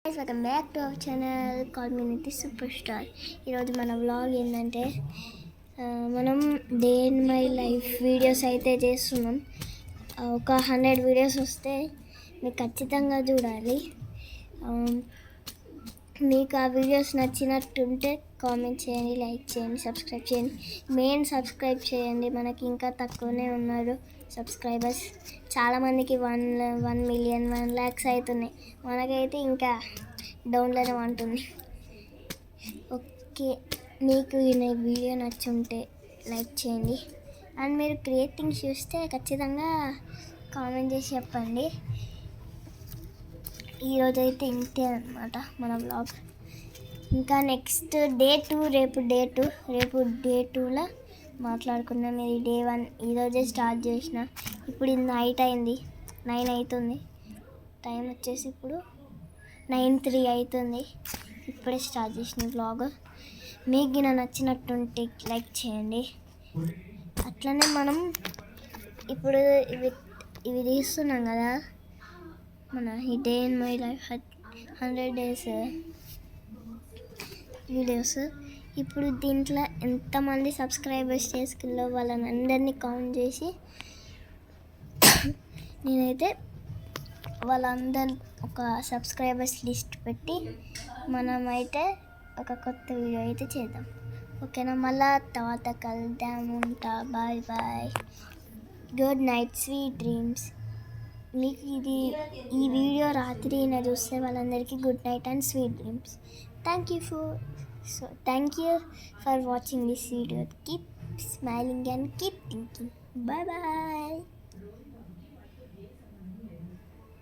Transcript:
Guys, welcome back to our channel called Minity Superstar. ఈరోజు మన vlog ఏంటంటే మనం day in my life videos అయితే చేస్తున్నాం. ఒక 100 వీడియోస్ వస్తే మీకు ఖచ్చితంగా చూడాలి. మీకు ఆ వీడియోస్ నచ్చినట్టుంటే కామెంట్ చేయండి, లైక్ చేయండి, సబ్స్క్రైబ్ చేయండి. మెయిన్ సబ్స్క్రైబ్ చేయండి, మనకి ఇంకా తక్కువనే ఉన్నారు సబ్స్క్రైబర్స్. చాలామందికి 1 మిలియన్ 1 lakhs అవుతున్నాయి, మనకైతే ఇంకా డౌన్లోనే ఉంటుంది. ఓకే, మీకు ఈ వీడియో నచ్చుంటే లైక్ చేయండి. అండ్ మీరు క్రియేట్ థింగ్స్ చూస్తే ఖచ్చితంగా కామెంట్ చేసి చెప్పండి. ఈరోజైతే ఇంతే అనమాట మన వ్లాగ్. ఇంకా నెక్స్ట్ డే 2 రేపు డే 2లో మాట్లాడుకున్నాం. ఇది డే 1 ఈరోజే స్టార్ట్ చేసిన. ఇప్పుడు ఇది నైట్ అయింది, 9 అవుతుంది. టైం వచ్చేసి ఇప్పుడు 9:03 అవుతుంది. ఇప్పుడే స్టార్ట్ చేసిన వ్లాగ్. మీకు నచ్చినట్టుంటే లైక్ చేయండి. అట్లనే మనం ఇప్పుడు ఇవి తీస్తున్నాం కదా, మన ఈ day in my life 100 days videos. ఇప్పుడు దీంట్లో ఎంతమంది సబ్స్క్రైబర్స్ చేసుకుల్లో వాళ్ళని అందరినీ కౌంట్ చేసి నేనైతే వాళ్ళందరి ఒక సబ్స్క్రైబర్స్ లిస్ట్ పెట్టి మనమైతే ఒక కొత్త వీడియో అయితే చేద్దాం. ఓకేనా? మళ్ళా తర్వాత కలుద్దాము. Bye bye, good night, sweet dreams. మీకు ఈ వీడియో రాత్రి చూస్తే వాళ్ళందరికీ good night and sweet dreams. Thank you for watching this video. Keep smiling and keep thinking. Bye bye.